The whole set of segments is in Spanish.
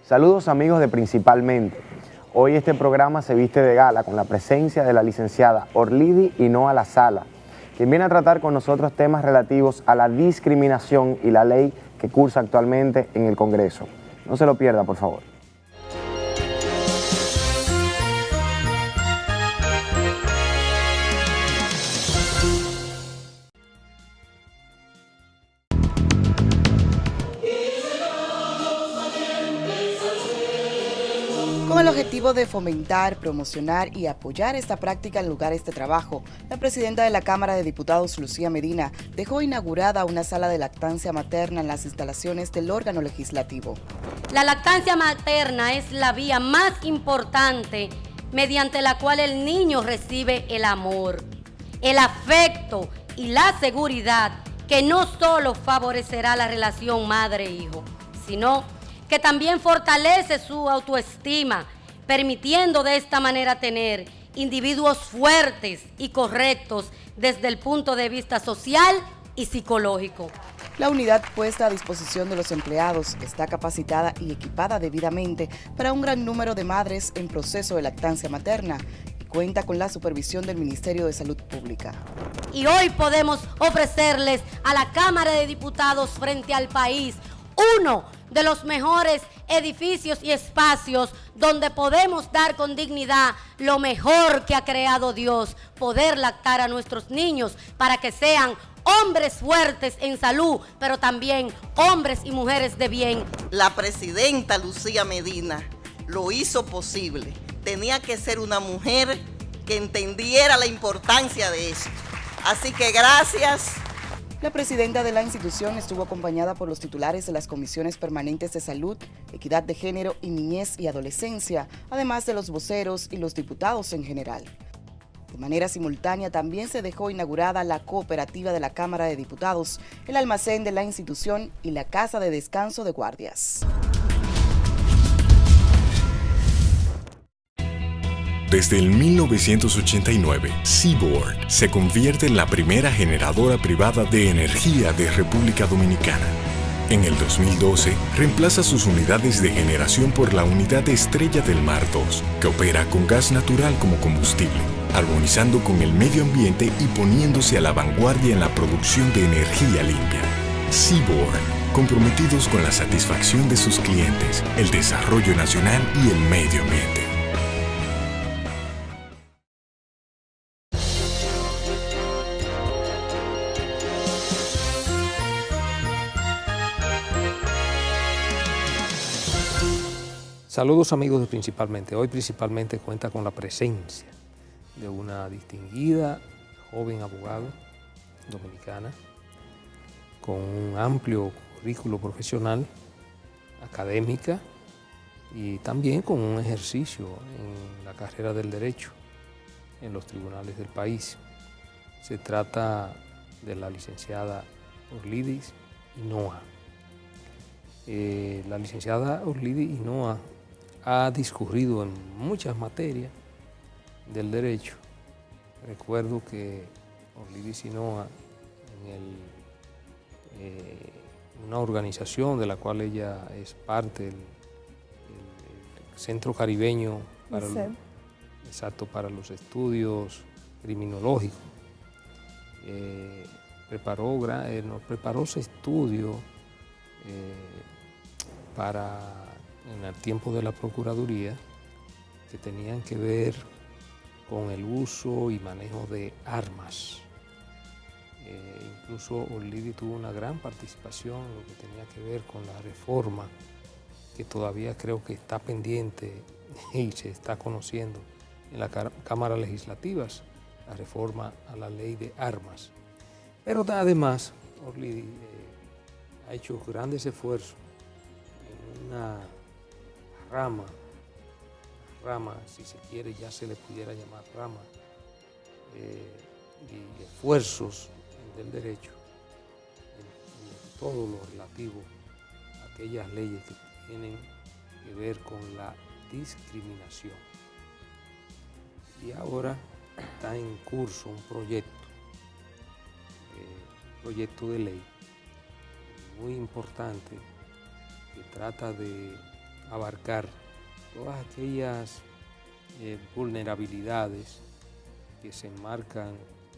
Saludos amigos de Principalmente. Hoy este programa se viste de gala con la presencia de la licenciada Orlidi Hinoa La Sala, quien viene a tratar con nosotros temas relativos a la discriminación y la ley que cursa actualmente en el Congreso. No se lo pierda, por favor. Con el objetivo de fomentar, promocionar y apoyar esta práctica en lugares de trabajo, la presidenta de la Cámara de Diputados, Lucía Medina, dejó inaugurada una sala de lactancia materna en las instalaciones del órgano legislativo. La lactancia materna es la vía más importante mediante la cual el niño recibe el amor, el afecto y la seguridad que no solo favorecerá la relación madre-hijo, sino que también fortalece su autoestima, permitiendo de esta manera tener individuos fuertes y correctos desde el punto de vista social y psicológico. La unidad puesta a disposición de los empleados está capacitada y equipada debidamente para un gran número de madres en proceso de lactancia materna y cuenta con la supervisión del Ministerio de Salud Pública. Y hoy podemos ofrecerles a la Cámara de Diputados frente al país uno de los mejores edificios y espacios donde podemos dar con dignidad lo mejor que ha creado Dios, poder lactar a nuestros niños para que sean hombres fuertes en salud, pero también hombres y mujeres de bien. La presidenta Lucía Medina lo hizo posible. Tenía que ser una mujer que entendiera la importancia de esto. Así que gracias. La presidenta de la institución estuvo acompañada por los titulares de las comisiones permanentes de salud, equidad de género y niñez y adolescencia, además de los voceros y los diputados en general. De manera simultánea también se dejó inaugurada la cooperativa de la Cámara de Diputados, el almacén de la institución y la casa de descanso de guardias. Desde el 1989, Seaboard se convierte en la primera generadora privada de energía de República Dominicana. En el 2012, reemplaza sus unidades de generación por la unidad Estrella del Mar 2, que opera con gas natural como combustible, armonizando con el medio ambiente y poniéndose a la vanguardia en la producción de energía limpia. Seaboard, comprometidos con la satisfacción de sus clientes, el desarrollo nacional y el medio ambiente. Saludos amigos de Principalmente. Hoy Principalmente cuenta con la presencia de una distinguida joven abogada dominicana con un amplio currículo profesional, académica y también con un ejercicio en la carrera del derecho en los tribunales del país. Se trata de la licenciada Orlidi Hinoa. La licenciada Orlidi Hinoa ha discurrido en muchas materias del derecho. Recuerdo que Orlidi Hinoa, en una organización de la cual ella es parte, el Centro Caribeño para los estudios criminológicos, nos preparó ese estudio en el tiempo de la Procuraduría, que tenían que ver con el uso y manejo de armas. Incluso Orlidi tuvo una gran participación en lo que tenía que ver con la reforma, que todavía creo que está pendiente y se está conociendo en la Cámara Legislativas, la reforma a la ley de armas. Pero además, Orlidi ha hecho grandes esfuerzos en una rama, si se quiere, ya se le pudiera llamar rama, y esfuerzos del derecho en todo lo relativo a aquellas leyes que tienen que ver con la discriminación. Y ahora está en curso un proyecto de ley muy importante que trata de abarcar todas aquellas vulnerabilidades que se enmarcan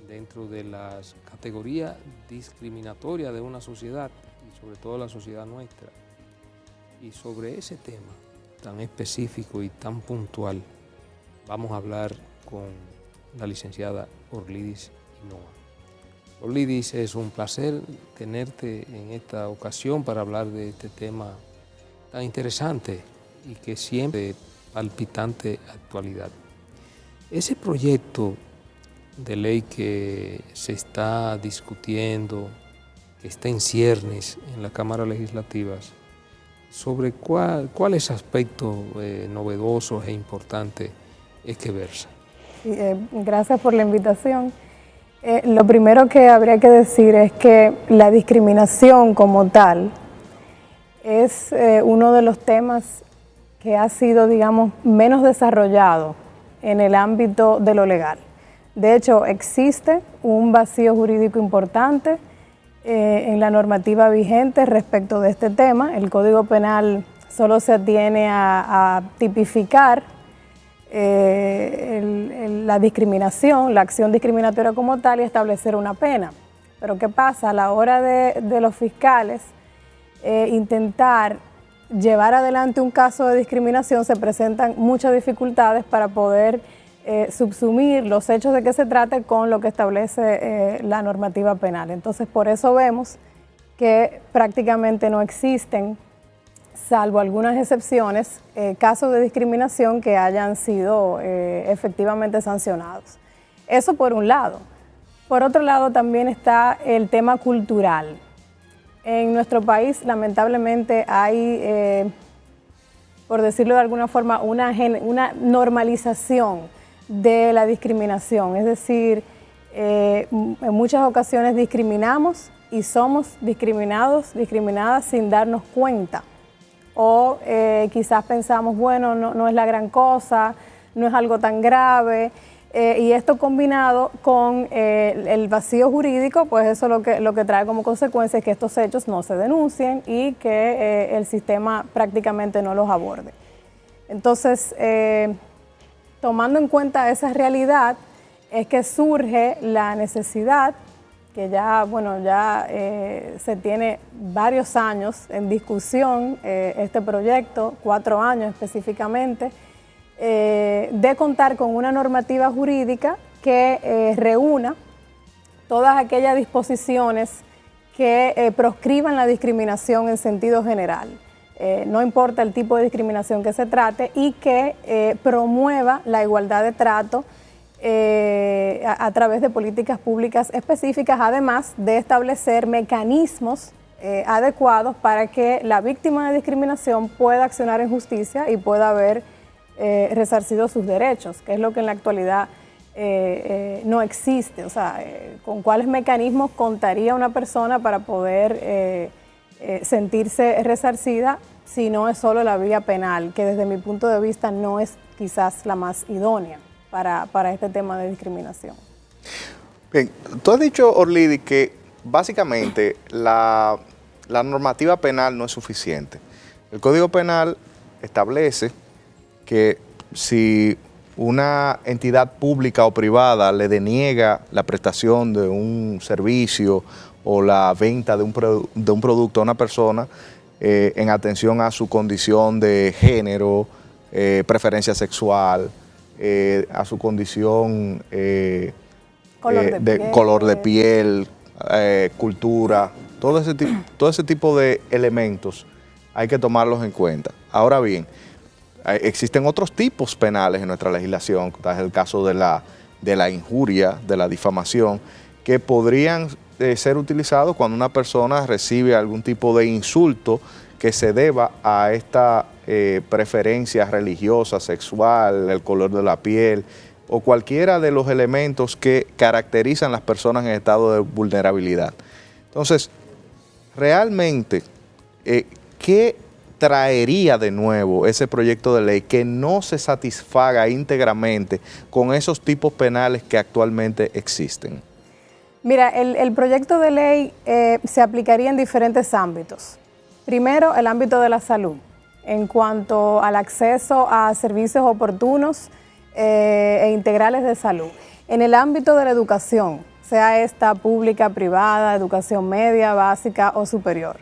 dentro de las categorías discriminatorias de una sociedad y sobre todo la sociedad nuestra. Y sobre ese tema tan específico y tan puntual vamos a hablar con la licenciada Orlidis Hinoa. Orlidis, es un placer tenerte en esta ocasión para hablar de este tema tan interesante y que siempre palpitante actualidad. Ese proyecto de ley que se está discutiendo, que está en ciernes en la Cámara Legislativa, sobre cuáles aspectos novedosos e importantes es que versa. Sí, gracias por la invitación. Lo primero que habría que decir es que la discriminación como tal es uno de los temas que ha sido, digamos, menos desarrollado en el ámbito de lo legal. De hecho, existe un vacío jurídico importante en la normativa vigente respecto de este tema. El Código Penal solo se atiene a tipificar la discriminación, la acción discriminatoria como tal y establecer una pena. Pero ¿qué pasa? A la hora de los fiscales intentar llevar adelante un caso de discriminación se presentan muchas dificultades para poder subsumir los hechos de que se trate con lo que establece la normativa penal. Entonces, por eso vemos que prácticamente no existen, salvo algunas excepciones, casos de discriminación que hayan sido efectivamente sancionados. Eso por un lado. Por otro lado, también está el tema cultural. En nuestro país, lamentablemente, hay, por decirlo de alguna forma, una normalización de la discriminación. Es decir, en muchas ocasiones discriminamos y somos discriminadas sin darnos cuenta. O quizás pensamos, bueno, no es la gran cosa, no es algo tan grave. Y esto combinado con el vacío jurídico, pues eso lo que trae como consecuencia es que estos hechos no se denuncien y que el sistema prácticamente no los aborde. Entonces, tomando en cuenta esa realidad, es que surge la necesidad, que ya se tiene varios años en discusión, este proyecto, 4 años específicamente, de contar con una normativa jurídica que reúna todas aquellas disposiciones que proscriban la discriminación en sentido general. No importa el tipo de discriminación que se trate y que promueva la igualdad de trato a través de políticas públicas específicas, además de establecer mecanismos adecuados para que la víctima de discriminación pueda accionar en justicia y pueda haber resarcido sus derechos, que es lo que en la actualidad no existe. O sea, ¿con cuáles mecanismos contaría una persona para poder sentirse resarcida si no es solo la vía penal, que desde mi punto de vista no es quizás la más idónea para este tema de discriminación? Bien, tú has dicho, Orlidis, que básicamente la normativa penal no es suficiente. El Código Penal establece que si una entidad pública o privada le deniega la prestación de un servicio o la venta de un producto a una persona en atención a su condición de género, preferencia sexual, a su condición color de piel, cultura, todo ese tipo de elementos hay que tomarlos en cuenta. Ahora bien, existen otros tipos penales en nuestra legislación, como es el caso de la injuria, de la difamación, que podrían ser utilizados cuando una persona recibe algún tipo de insulto que se deba a esta preferencia religiosa, sexual, el color de la piel o cualquiera de los elementos que caracterizan a las personas en estado de vulnerabilidad. Entonces, realmente, ¿qué traería de nuevo ese proyecto de ley que no se satisfaga íntegramente con esos tipos penales que actualmente existen? Mira, el proyecto de ley se aplicaría en diferentes ámbitos. Primero, el ámbito de la salud. en cuanto al acceso a servicios oportunos e integrales de salud. En el ámbito de la educación, sea esta pública, privada, educación media, básica o superior.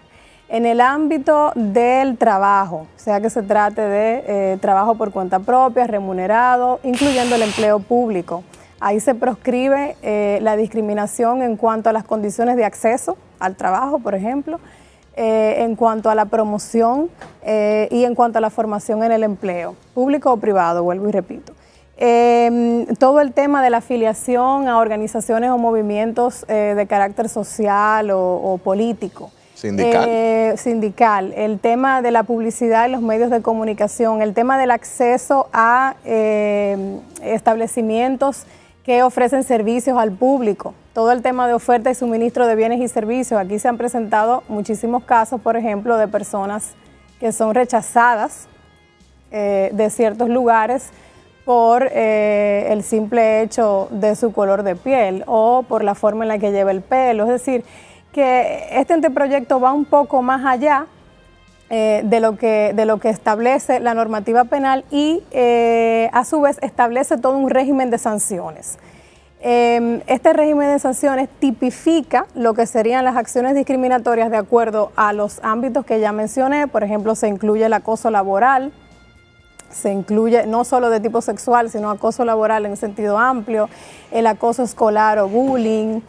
En el ámbito del trabajo, sea que se trate de trabajo por cuenta propia, remunerado, incluyendo el empleo público. Ahí se proscribe la discriminación en cuanto a las condiciones de acceso al trabajo, por ejemplo, en cuanto a la promoción y en cuanto a la formación en el empleo, público o privado, vuelvo y repito. Todo el tema de la afiliación a organizaciones o movimientos de carácter social o político. Sindical. El tema de la publicidad en los medios de comunicación, el tema del acceso a establecimientos que ofrecen servicios al público, todo el tema de oferta y suministro de bienes y servicios. Aquí se han presentado muchísimos casos, por ejemplo, de personas que son rechazadas de ciertos lugares por el simple hecho de su color de piel o por la forma en la que lleva el pelo. Es decir, que este anteproyecto va un poco más allá de lo que establece la normativa penal y a su vez establece todo un régimen de sanciones. Este régimen de sanciones tipifica lo que serían las acciones discriminatorias de acuerdo a los ámbitos que ya mencioné. Por ejemplo, se incluye el acoso laboral, se incluye no solo de tipo sexual, sino acoso laboral en sentido amplio, el acoso escolar o bullying.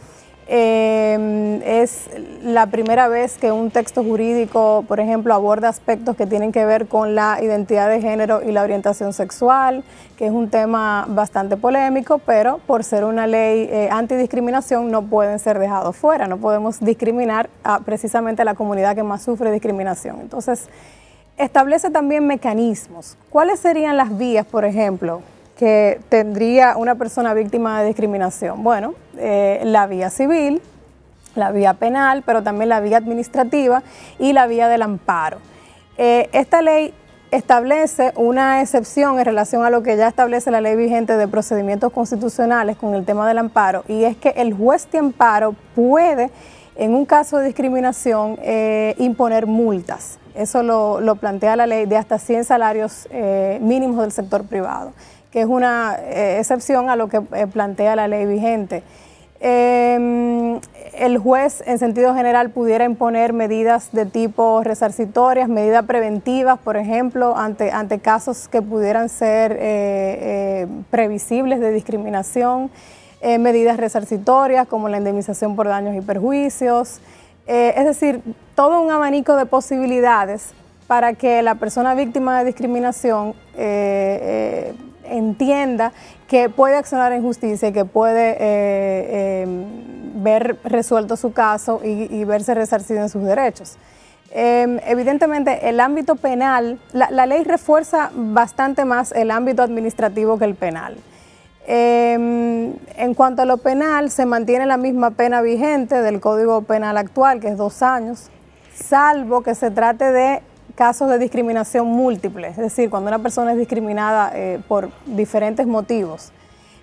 Es la primera vez que un texto jurídico, por ejemplo, aborda aspectos que tienen que ver con la identidad de género y la orientación sexual, que es un tema bastante polémico, pero por ser una ley antidiscriminación no pueden ser dejados fuera, no podemos discriminar precisamente a la comunidad que más sufre discriminación. Entonces, establece también mecanismos. ¿Cuáles serían las vías, por ejemplo, que tendría una persona víctima de discriminación? Bueno, la vía civil, la vía penal, pero también la vía administrativa y la vía del amparo. Esta ley establece una excepción en relación a lo que ya establece la ley vigente de procedimientos constitucionales con el tema del amparo, y es que el juez de amparo puede, en un caso de discriminación, imponer multas. Eso lo plantea la ley de hasta 100 salarios mínimos del sector privado, que es una excepción a lo que plantea la ley vigente. El juez, en sentido general, pudiera imponer medidas de tipo resarcitorias, medidas preventivas, por ejemplo, ante casos que pudieran ser previsibles de discriminación, medidas resarcitorias como la indemnización por daños y perjuicios, es decir, todo un abanico de posibilidades para que la persona víctima de discriminación entienda que puede accionar en justicia y que puede ver resuelto su caso y verse resarcido en sus derechos. Evidentemente, el ámbito penal, la ley refuerza bastante más el ámbito administrativo que el penal. En cuanto a lo penal, se mantiene la misma pena vigente del Código Penal actual, que es 2 años, salvo que se trate de casos de discriminación múltiple, es decir, cuando una persona es discriminada por diferentes motivos.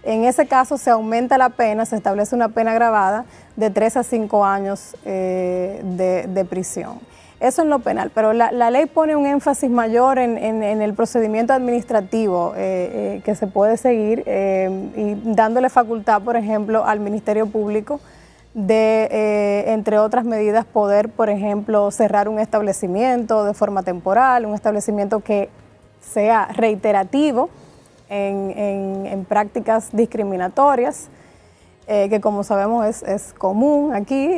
En ese caso se aumenta la pena, se establece una pena agravada de 3 a 5 años de prisión. Eso en lo penal, pero la ley pone un énfasis mayor en el procedimiento administrativo que se puede seguir y dándole facultad, por ejemplo, al Ministerio Público de, entre otras medidas, poder, por ejemplo, cerrar un establecimiento de forma temporal, un establecimiento que sea reiterativo en prácticas discriminatorias, que como sabemos es común aquí,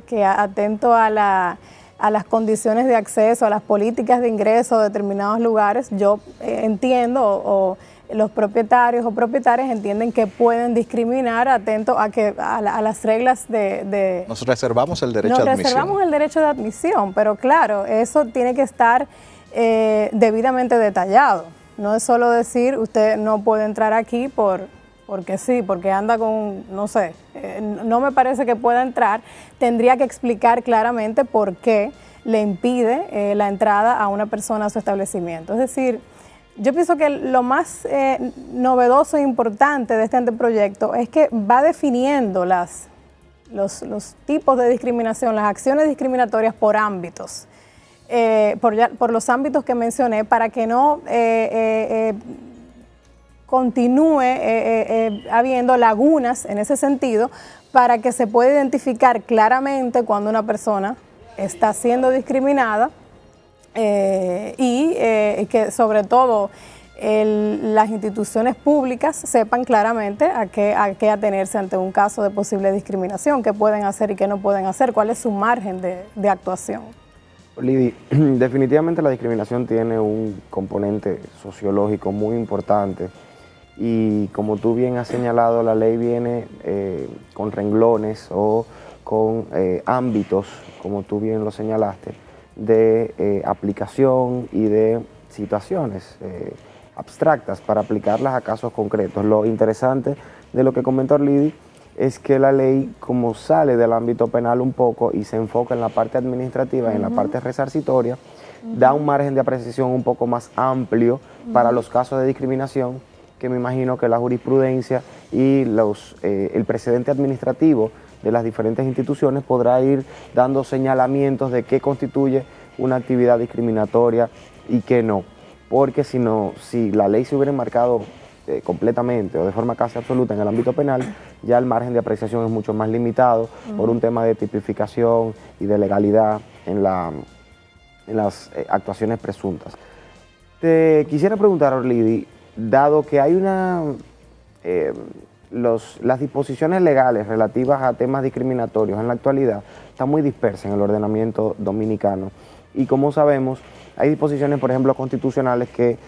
que atento a las condiciones de acceso, a las políticas de ingreso a determinados lugares, yo entiendo o los propietarios o propietarias entienden que pueden discriminar atento a las reglas de... Nos reservamos el derecho de admisión. Nos reservamos el derecho de admisión, pero claro, eso tiene que estar debidamente detallado. No es solo decir, usted no puede entrar aquí porque sí, porque anda con, no sé, no me parece que pueda entrar. Tendría que explicar claramente por qué le impide la entrada a una persona a su establecimiento. Es decir, yo pienso que lo más novedoso e importante de este anteproyecto es que va definiendo los tipos de discriminación, las acciones discriminatorias por ámbitos. por los ámbitos que mencioné, para que no continúe habiendo lagunas en ese sentido, para que se pueda identificar claramente cuando una persona está siendo discriminada y que sobre todo las instituciones públicas sepan claramente a qué atenerse ante un caso de posible discriminación, qué pueden hacer y qué no pueden hacer, cuál es su margen de actuación. Lidy, definitivamente la discriminación tiene un componente sociológico muy importante y como tú bien has señalado, la ley viene con renglones o con ámbitos, como tú bien lo señalaste, de aplicación y de situaciones abstractas para aplicarlas a casos concretos. Lo interesante de lo que comentó Lidy es que la ley, como sale del ámbito penal un poco y se enfoca en la parte administrativa y en la parte resarcitoria, da un margen de apreciación un poco más amplio para los casos de discriminación, que me imagino que la jurisprudencia y el precedente administrativo de las diferentes instituciones podrá ir dando señalamientos de qué constituye una actividad discriminatoria y qué no. Porque si la ley se hubiera enmarcado completamente o de forma casi absoluta en el ámbito penal, ya el margen de apreciación es mucho más limitado por un tema de tipificación y de legalidad en las actuaciones presuntas. Te quisiera preguntar, Orlidy, dado que hay las disposiciones legales relativas a temas discriminatorios en la actualidad están muy dispersas en el ordenamiento dominicano y como sabemos hay disposiciones, por ejemplo, constitucionales que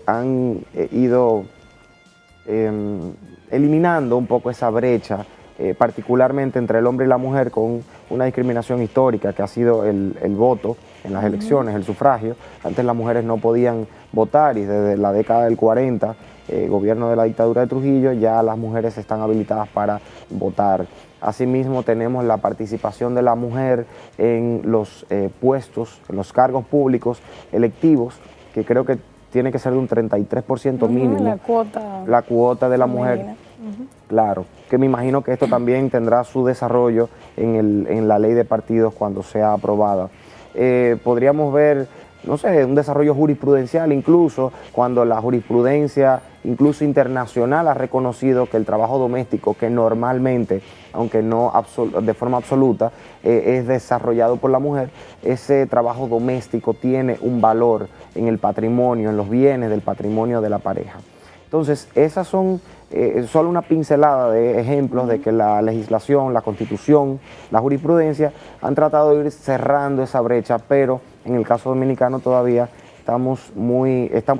han ido eliminando un poco esa brecha, particularmente entre el hombre y la mujer, con una discriminación histórica que ha sido el voto en las elecciones, el sufragio. Antes las mujeres no podían votar y desde la década del 40, gobierno de la dictadura de Trujillo, ya las mujeres están habilitadas para votar. Asimismo tenemos la participación de la mujer en los puestos, en los cargos públicos electivos, que creo que tiene que ser de un 33% mínimo. La cuota de la mujer. Claro, que me imagino que esto también tendrá su desarrollo en la ley de partidos cuando sea aprobada. Podríamos ver, no sé, un desarrollo jurisprudencial incluso, cuando la jurisprudencia, incluso internacional, ha reconocido que el trabajo doméstico, que normalmente, aunque no de forma absoluta, es desarrollado por la mujer, ese trabajo doméstico tiene un valor en el patrimonio, en los bienes del patrimonio de la pareja. Entonces, esas son solo una pincelada de ejemplos de que la legislación, la Constitución, la jurisprudencia han tratado de ir cerrando esa brecha, pero en el caso dominicano todavía estamos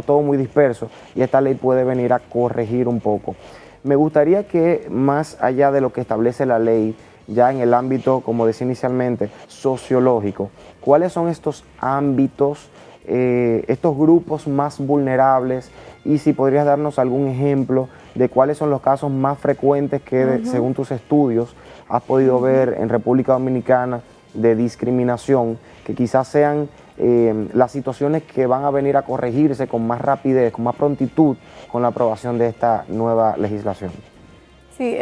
todo muy disperso y esta ley puede venir a corregir un poco. Me gustaría que más allá de lo que establece la ley, ya en el ámbito, como decía inicialmente, sociológico, ¿cuáles son estos ámbitos, estos grupos más vulnerables? Y si podrías darnos algún ejemplo de cuáles son los casos más frecuentes que, según tus estudios, has podido ver en República Dominicana de discriminación, que quizás sean las situaciones que van a venir a corregirse con más rapidez, con más prontitud, con la aprobación de esta nueva legislación. Sí,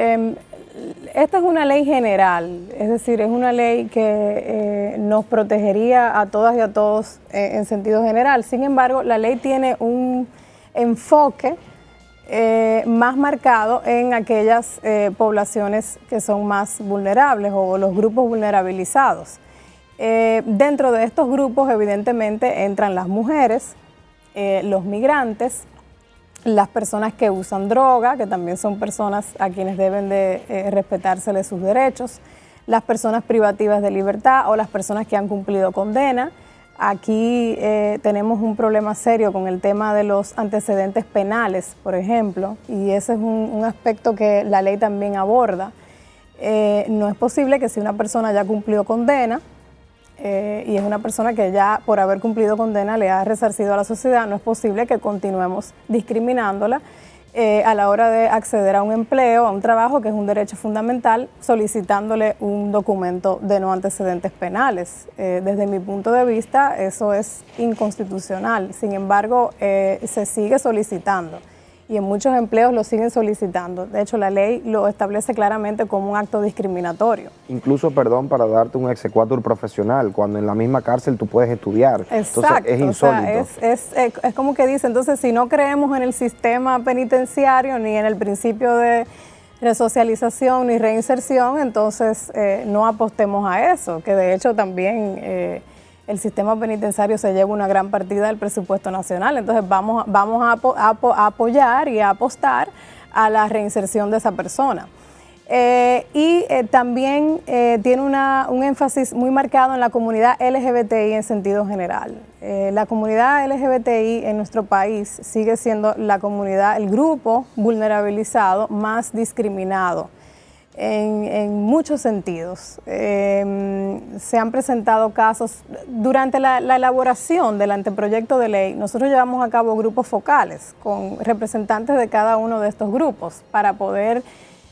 esta es una ley general, es decir, es una ley que nos protegería a todas y a todos en sentido general. Sin embargo, la ley tiene un enfoque más marcado en aquellas poblaciones que son más vulnerables o los grupos vulnerabilizados. Dentro de estos grupos, evidentemente, entran las mujeres, los migrantes, las personas que usan droga, que también son personas a quienes deben de respetárseles sus derechos, las personas privativas de libertad o las personas que han cumplido condena. Aquí tenemos un problema serio con el tema de los antecedentes penales, por ejemplo, y ese es un aspecto que la ley también aborda. No es posible que si una persona ya cumplió condena, y es una persona que ya por haber cumplido condena le ha resarcido a la sociedad, no es posible que continuemos discriminándola a la hora de acceder a un empleo, a un trabajo que es un derecho fundamental, solicitándole un documento de no antecedentes penales. Desde mi punto de vista eso es inconstitucional, sin embargo se sigue solicitando. y en muchos empleos lo siguen solicitando. De hecho, la ley lo establece claramente como un acto discriminatorio. Incluso, perdón, para darte un exequatur profesional, cuando en la misma cárcel tú puedes estudiar. Exacto. Entonces, es insólito. O sea, es como que dice, entonces, si no creemos en el sistema penitenciario ni en el principio de resocialización ni reinserción, entonces no apostemos a eso, que de hecho también el sistema penitenciario se lleva una gran partida del presupuesto nacional. Entonces vamos a apoyar y a apostar a la reinserción de esa persona. También tiene un énfasis muy marcado en la comunidad LGBTI en sentido general. La comunidad LGBTI en nuestro país sigue siendo la comunidad, el grupo vulnerabilizado más discriminado en muchos sentidos. Se han presentado casos durante la elaboración del anteproyecto de ley. Nosotros llevamos a cabo grupos focales con representantes de cada uno de estos grupos para poder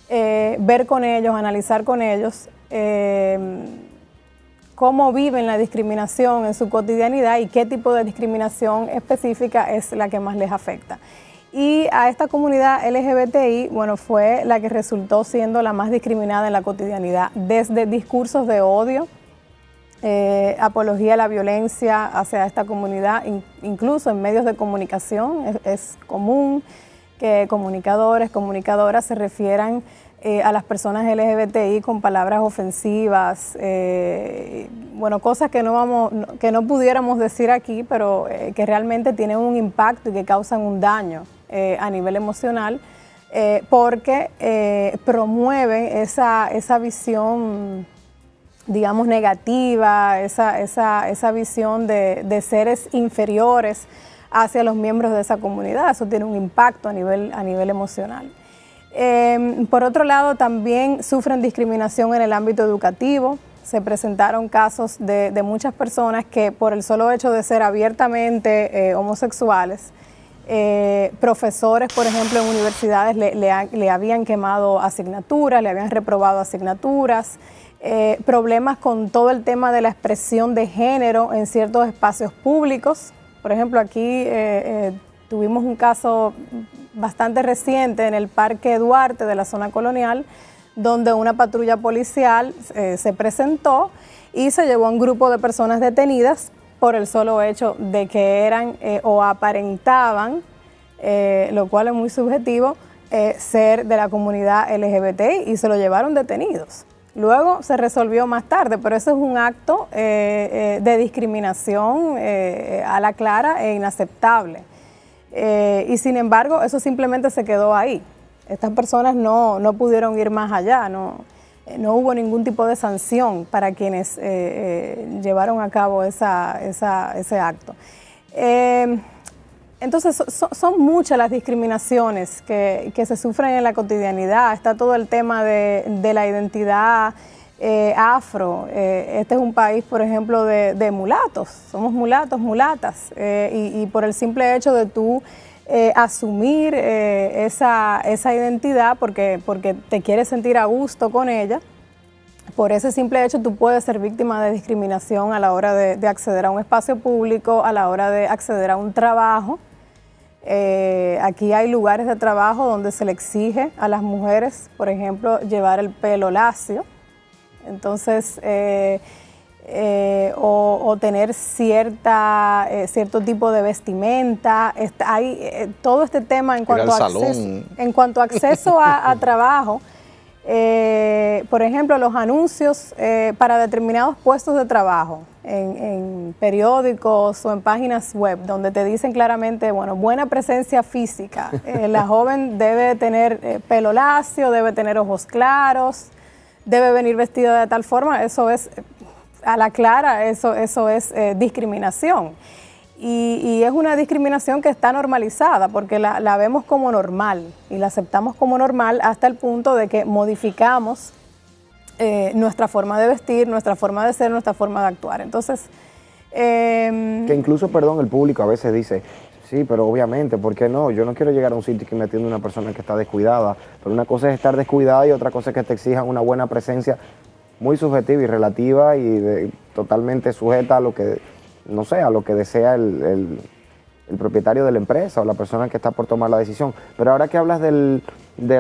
ver con ellos, analizar con ellos cómo viven la discriminación en su cotidianidad y qué tipo de discriminación específica es la que más les afecta. Y a esta comunidad LGBTI, bueno, fue la que resultó siendo la más discriminada en la cotidianidad, desde discursos de odio, apología a la violencia hacia esta comunidad, incluso en medios de comunicación. Es común que comunicadores, comunicadoras se refieran a las personas LGBTI con palabras ofensivas, bueno, cosas que no pudiéramos decir aquí, pero que realmente tienen un impacto y que causan un daño a nivel emocional, porque promueven esa visión, digamos, negativa, esa visión de seres inferiores hacia los miembros de esa comunidad. Eso tiene un impacto a nivel emocional. Por otro lado, también sufren discriminación en el ámbito educativo. Se presentaron casos de muchas personas que por el solo hecho de ser abiertamente homosexuales, profesores, por ejemplo, en universidades le habían quemado asignaturas, le habían reprobado asignaturas, problemas con todo el tema de la expresión de género en ciertos espacios públicos. Por ejemplo, aquí tuvimos un caso bastante reciente en el Parque Duarte de la zona colonial, donde una patrulla policial se presentó y se llevó a un grupo de personas detenidas por el solo hecho de que eran o aparentaban, lo cual es muy subjetivo, ser de la comunidad LGBTI, y se lo llevaron detenidos. Luego se resolvió más tarde, pero eso es un acto de discriminación a la clara e inaceptable. Y sin embargo, eso simplemente se quedó ahí. Estas personas no pudieron ir más allá, no hubo ningún tipo de sanción para quienes llevaron a cabo ese acto. Entonces, son muchas las discriminaciones que se sufren en la cotidianidad. Está todo el tema de la identidad afro. Este es un país, por ejemplo, de mulatos. Somos mulatos, mulatas. Y por el simple hecho de tú asumir esa identidad porque te quieres sentir a gusto con ella, por ese simple hecho tú puedes ser víctima de discriminación a la hora de acceder a un espacio público, a la hora de acceder a un trabajo. Aquí hay lugares de trabajo donde se le exige a las mujeres, por ejemplo, llevar el pelo lacio. Entonces, o tener cierto tipo de vestimenta. Hay todo este tema en cuanto a acceso a trabajo. Por ejemplo, los anuncios para determinados puestos de trabajo en periódicos o en páginas web, donde te dicen claramente, bueno, buena presencia física. La joven debe tener pelo lacio, debe tener ojos claros, debe venir vestida de tal forma. Eso es, a la clara, eso es discriminación. Y es una discriminación que está normalizada porque la vemos como normal y la aceptamos como normal hasta el punto de que modificamos nuestra forma de vestir, nuestra forma de ser, nuestra forma de actuar. Entonces... que incluso, perdón, el público a veces dice, sí, pero obviamente, ¿por qué no? Yo no quiero llegar a un sitio que me atienda una persona que está descuidada, pero una cosa es estar descuidada y otra cosa es que te exijan una buena presencia muy subjetiva y relativa y totalmente sujeta a lo que, no sé, a lo que desea el el propietario de la empresa o la persona que está por tomar la decisión. Pero ahora que hablas del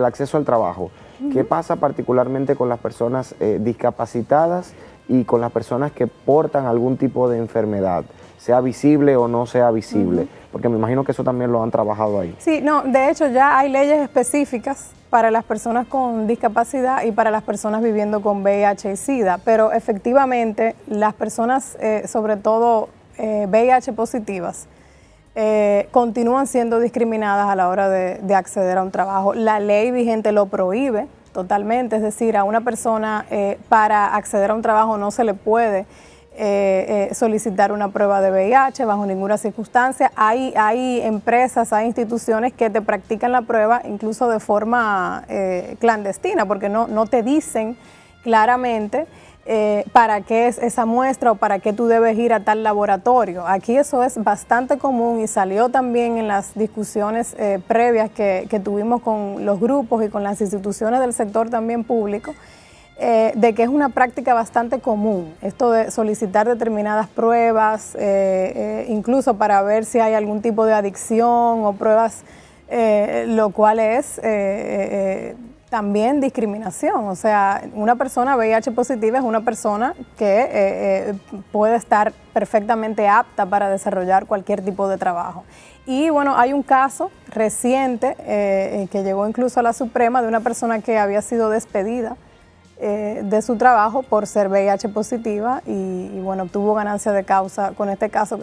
acceso al trabajo, ¿qué pasa particularmente con las personas discapacitadas y con las personas que portan algún tipo de enfermedad, sea visible o no sea visible? Porque me imagino que eso también lo han trabajado ahí. Sí, no, de hecho ya hay leyes específicas para las personas con discapacidad y para las personas viviendo con VIH y SIDA, pero efectivamente las personas, sobre todo VIH positivas, continúan siendo discriminadas a la hora de acceder a un trabajo. La ley vigente lo prohíbe totalmente, es decir, a una persona para acceder a un trabajo no se le puede solicitar una prueba de VIH bajo ninguna circunstancia. Hay empresas, hay instituciones que te practican la prueba incluso de forma clandestina, porque no te dicen claramente para qué es esa muestra o para qué tú debes ir a tal laboratorio. Aquí eso es bastante común y salió también en las discusiones previas que tuvimos con los grupos y con las instituciones del sector también público, de que es una práctica bastante común, esto de solicitar determinadas pruebas, incluso para ver si hay algún tipo de adicción o pruebas, lo cual es también discriminación. O sea, una persona VIH positiva es una persona que puede estar perfectamente apta para desarrollar cualquier tipo de trabajo. Y bueno, hay un caso reciente que llegó incluso a la Suprema de una persona que había sido despedida de su trabajo por ser VIH positiva y bueno, obtuvo ganancia de causa con este caso.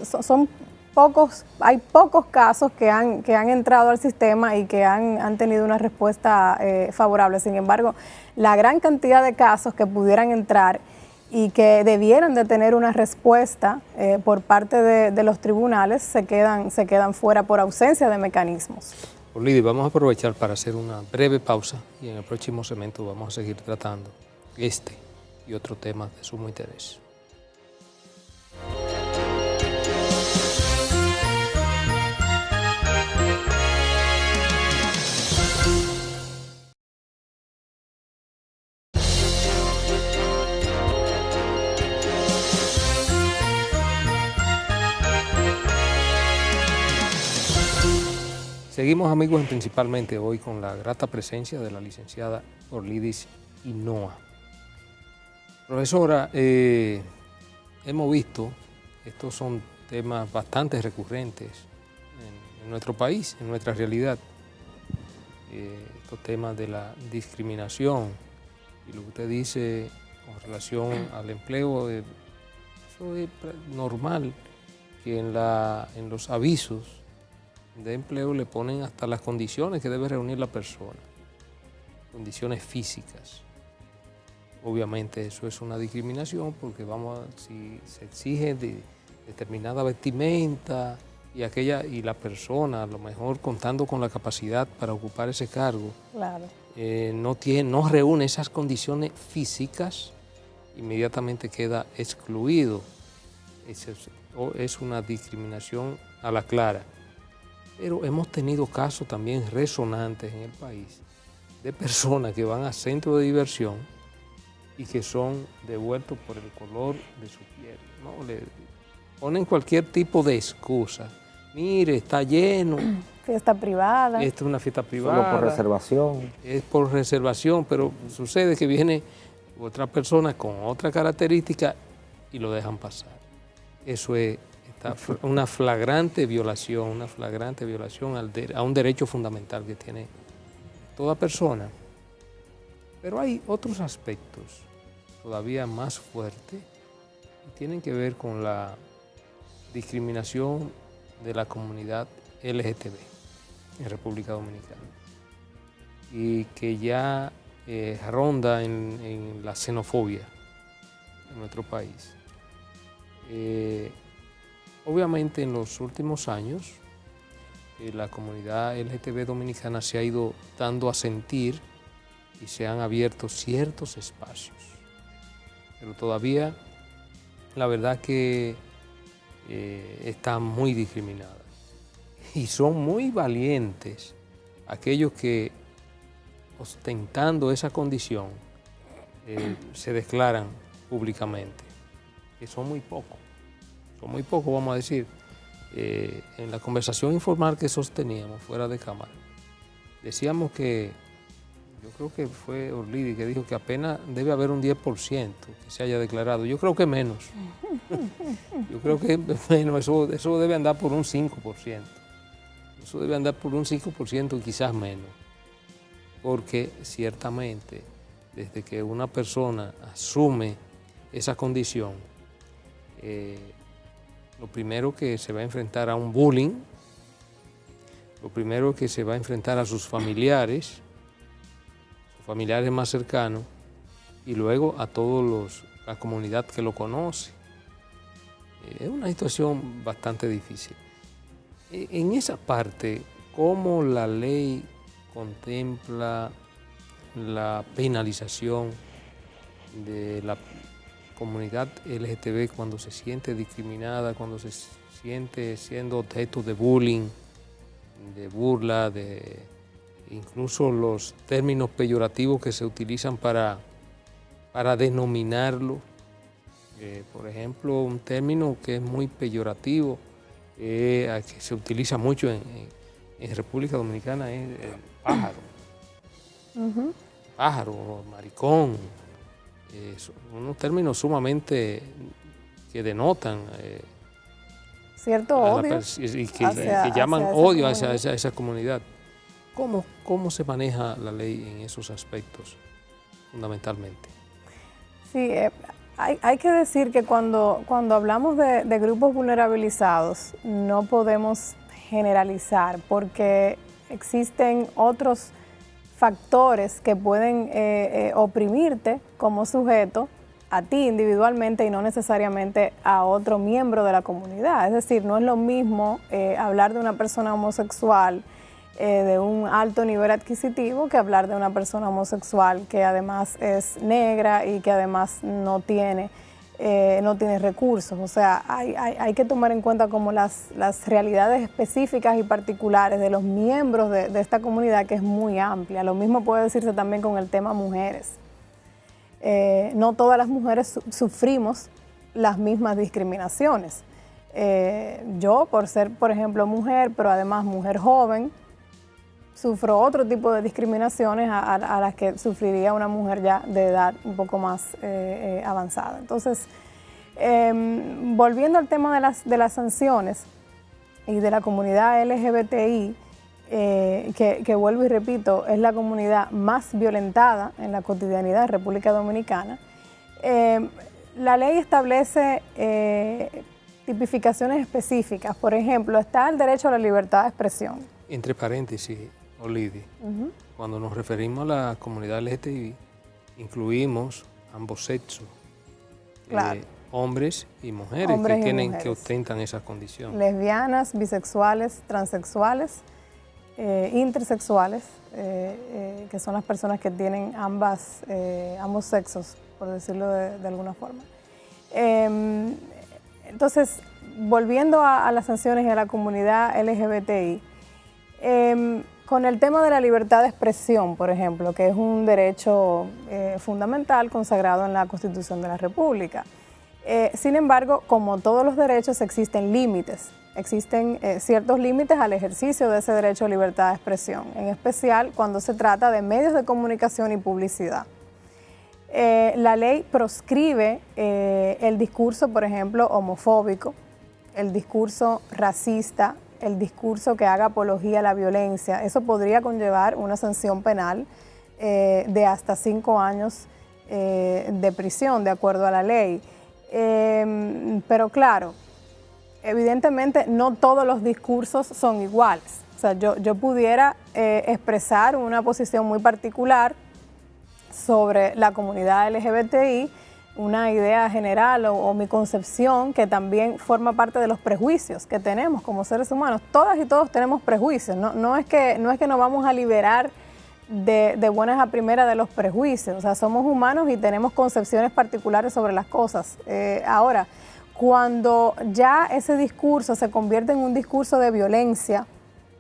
Hay pocos casos que han entrado al sistema y que han tenido una respuesta favorable. Sin embargo, la gran cantidad de casos que pudieran entrar y que debieran de tener una respuesta por parte de los tribunales se quedan fuera por ausencia de mecanismos. Lidia, vamos a aprovechar para hacer una breve pausa y en el próximo segmento vamos a seguir tratando este y otro tema de sumo interés. Seguimos, amigos, principalmente hoy con la grata presencia de la licenciada Orlidis Hinoa. Profesora, hemos visto, estos son temas bastante recurrentes en nuestro país, en nuestra realidad. Estos temas de la discriminación y lo que usted dice con relación al empleo, eso es normal que en los avisos de empleo le ponen hasta las condiciones que debe reunir la persona, condiciones físicas. Obviamente eso es una discriminación porque si se exige determinada vestimenta y la persona, a lo mejor contando con la capacidad para ocupar ese cargo, claro, no reúne esas condiciones físicas, inmediatamente queda excluido. Es una discriminación a la clara. Pero hemos tenido casos también resonantes en el país de personas que van a centros de diversión y que son devueltos por el color de su piel, ¿no? Le ponen cualquier tipo de excusa. Mire, está lleno. Fiesta privada. Esta es una fiesta privada. Solo por reservación. Es por reservación, pero sucede que viene otra persona con otra característica y lo dejan pasar. Eso es una flagrante violación a un derecho fundamental que tiene toda persona. Pero hay otros aspectos todavía más fuertes y tienen que ver con la discriminación de la comunidad LGTB en República Dominicana y que ya ronda en la xenofobia en nuestro país. Obviamente en los últimos años la comunidad LGTB dominicana se ha ido dando a sentir y se han abierto ciertos espacios, pero todavía la verdad que está muy discriminada y son muy valientes aquellos que ostentando esa condición se declaran públicamente, que son muy pocos vamos a decir, en la conversación informal que sosteníamos fuera de cámara, decíamos que, yo creo que fue Orlidi que dijo que apenas debe haber un 10% que se haya declarado. Yo creo que menos. Yo creo que menos, eso debe andar por un 5%. Eso debe andar por un 5%, quizás menos. Porque ciertamente, desde que una persona asume esa condición, lo primero que se va a enfrentar a un bullying, lo primero que se va a enfrentar a sus familiares más cercanos, y luego a todos la comunidad que lo conoce. Es una situación bastante difícil. En esa parte, ¿cómo la ley contempla la penalización de la comunidad LGTB cuando se siente discriminada, cuando se siente siendo objeto de bullying, de burla, incluso los términos peyorativos que se utilizan para denominarlo? Por ejemplo, un término que es muy peyorativo, que se utiliza mucho en República Dominicana, es el pájaro. Pájaro, maricón, son unos términos sumamente que denotan cierto odio y que llaman odio hacia esa comunidad. ¿Cómo se maneja la ley en esos aspectos fundamentalmente? Sí, hay que decir que cuando hablamos de grupos vulnerabilizados no podemos generalizar porque existen otros factores que pueden oprimirte como sujeto a ti individualmente y no necesariamente a otro miembro de la comunidad. Es decir, no es lo mismo hablar de una persona homosexual de un alto nivel adquisitivo que hablar de una persona homosexual que además es negra y que además no tiene recursos. O sea, hay que tomar en cuenta como las realidades específicas y particulares de los miembros de esta comunidad, que es muy amplia. Lo mismo puede decirse también con el tema mujeres. No todas las mujeres sufrimos las mismas discriminaciones. Yo, por ser, por ejemplo, mujer, pero además mujer joven, sufro otro tipo de discriminaciones a las que sufriría una mujer ya de edad un poco más avanzada. Entonces, volviendo al tema de las sanciones y de la comunidad LGBTI, que vuelvo y repito, es la comunidad más violentada en la cotidianidad de República Dominicana, la ley establece tipificaciones específicas. Por ejemplo, está el derecho a la libertad de expresión. Entre paréntesis, Olidi, cuando nos referimos a la comunidad LGTBI, incluimos ambos sexos, claro. Hombres y mujeres que ostentan esas condiciones. Lesbianas, bisexuales, transexuales, intersexuales, que son las personas que tienen ambos sexos, por decirlo de alguna forma. Entonces, volviendo a las sanciones y a la comunidad LGBTI, con el tema de la libertad de expresión, por ejemplo, que es un derecho fundamental consagrado en la Constitución de la República. Sin embargo, como todos los derechos, existen límites. Existen ciertos límites al ejercicio de ese derecho a libertad de expresión, en especial cuando se trata de medios de comunicación y publicidad. La ley proscribe el discurso, por ejemplo, homofóbico, el discurso racista, el discurso que haga apología a la violencia. Eso podría conllevar una sanción penal de hasta 5 años de prisión, de acuerdo a la ley. Pero claro, evidentemente no todos los discursos son iguales. O sea, yo pudiera expresar una posición muy particular sobre la comunidad LGBTI, una idea general o mi concepción que también forma parte de los prejuicios que tenemos como seres humanos. Todas y todos tenemos prejuicios, no es que nos vamos a liberar de buenas a primeras de los prejuicios. O sea, somos humanos y tenemos concepciones particulares sobre las cosas. Ahora, cuando ya ese discurso se convierte en un discurso de violencia,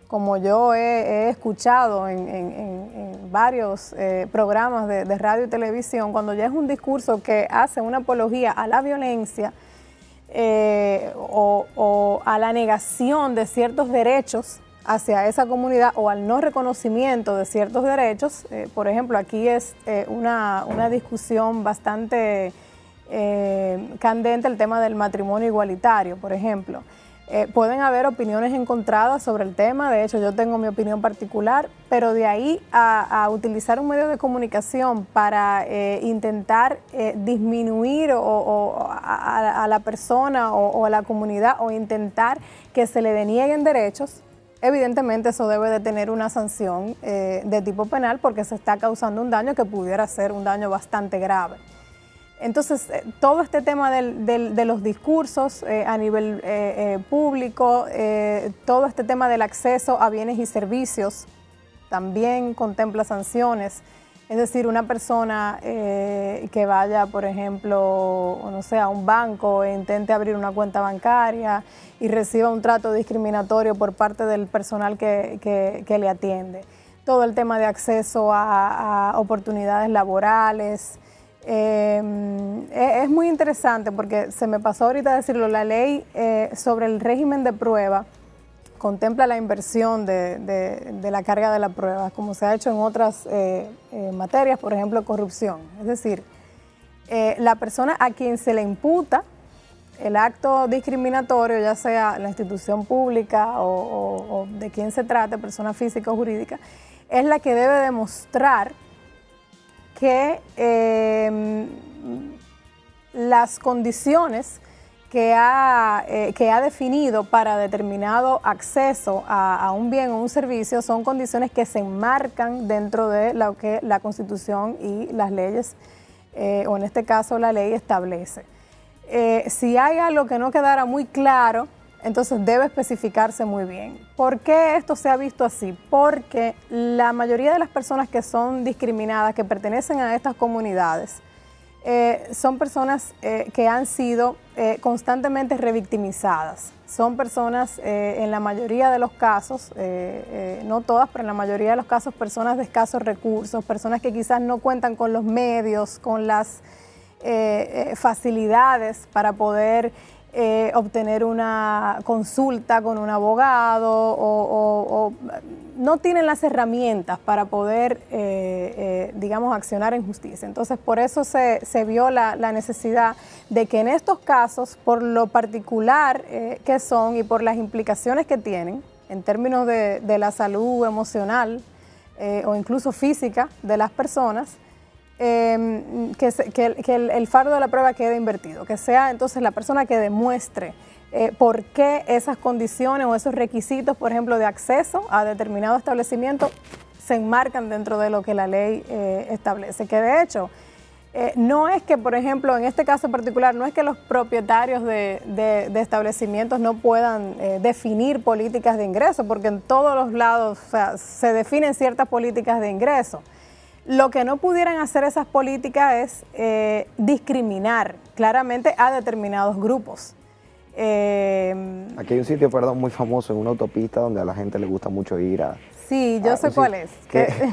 como yo he escuchado en varios programas de radio y televisión, cuando ya es un discurso que hace una apología a la violencia, o a la negación de ciertos derechos hacia esa comunidad o al no reconocimiento de ciertos derechos. Por ejemplo, aquí es una discusión bastante candente el tema del matrimonio igualitario, por ejemplo. Pueden haber opiniones encontradas sobre el tema, de hecho yo tengo mi opinión particular, pero de ahí a utilizar un medio de comunicación para intentar disminuir a la persona o a la comunidad o intentar que se le denieguen derechos, evidentemente eso debe de tener una sanción de tipo penal porque se está causando un daño que pudiera ser un daño bastante grave. Entonces, todo este tema de los discursos a nivel público, todo este tema del acceso a bienes y servicios también contempla sanciones. Es decir, una persona que vaya, por ejemplo, no sé, a un banco e intente abrir una cuenta bancaria y reciba un trato discriminatorio por parte del personal que le atiende. Todo el tema de acceso a oportunidades laborales. Es muy interesante porque se me pasó ahorita decirlo, la ley sobre el régimen de prueba contempla la inversión de la carga de la prueba, como se ha hecho en otras materias, por ejemplo, corrupción. Es decir, la persona a quien se le imputa el acto discriminatorio, ya sea la institución pública o de quien se trate, persona física o jurídica, es la que debe demostrar que las condiciones que ha definido para determinado acceso a un bien o un servicio son condiciones que se enmarcan dentro de lo que la Constitución y las leyes, o en este caso la ley, establece. Si hay algo que no quedara muy claro, entonces debe especificarse muy bien. ¿Por qué esto se ha visto así? Porque la mayoría de las personas que son discriminadas, que pertenecen a estas comunidades, son personas que han sido constantemente revictimizadas. Son personas, en la mayoría de los casos, no todas, pero en la mayoría de los casos, personas de escasos recursos, personas que quizás no cuentan con los medios, con las facilidades para poder obtener una consulta con un abogado o no tienen las herramientas para poder, digamos, accionar en justicia. Entonces, por eso se vio la necesidad de que en estos casos, por lo particular que son y por las implicaciones que tienen en términos de la salud emocional o incluso física de las personas, que el fardo de la prueba quede invertido, que sea entonces la persona que demuestre por qué esas condiciones o esos requisitos, por ejemplo, de acceso a determinado establecimiento se enmarcan dentro de lo que la ley establece. Que de hecho, no es que, por ejemplo, en este caso particular, no es que los propietarios de establecimientos no puedan definir políticas de ingreso, porque en todos los lados, o sea, se definen ciertas políticas de ingreso. Lo que no pudieran hacer esas políticas es discriminar claramente a determinados grupos. Aquí hay un sitio, perdón, muy famoso en una autopista donde a la gente le gusta mucho ir a... Sí, yo sé cuál es.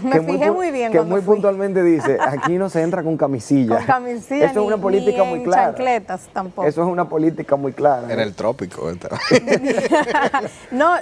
Me fijé muy bien que cuando muy fui. Puntualmente dice, aquí no se entra con camisilla. Con camisilla, Eso es una política ni muy en clara. chancletas tampoco. Eso es una política muy clara. En el trópico. No,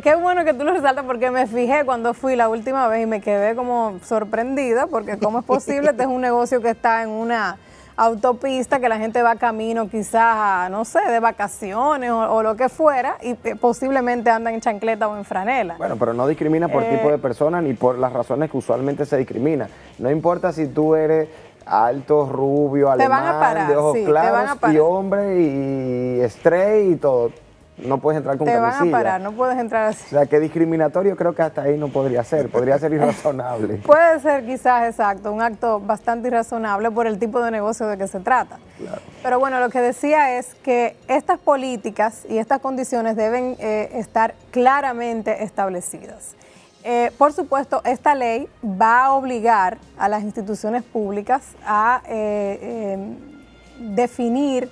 qué bueno que tú lo resaltas porque me fijé cuando fui la última vez y me quedé como sorprendida porque cómo es posible, este es un negocio que está en una autopista, que la gente va camino quizás a, no sé, de vacaciones o lo que fuera y posiblemente andan en chancleta o en franela. Bueno, pero no discrimina por tipo de persona ni por las razones que usualmente se discrimina. No importa si tú eres alto, rubio, alemán, de ojos claros y hombre y straight y todo. No puedes entrar con camisilla. Te van a parar, no puedes entrar así. O sea, que discriminatorio creo que hasta ahí no podría ser irrazonable. Puede ser quizás, exacto, un acto bastante irrazonable por el tipo de negocio de que se trata. Claro. Pero bueno, lo que decía es que estas políticas y estas condiciones deben estar claramente establecidas. Por supuesto, esta ley va a obligar a las instituciones públicas a definir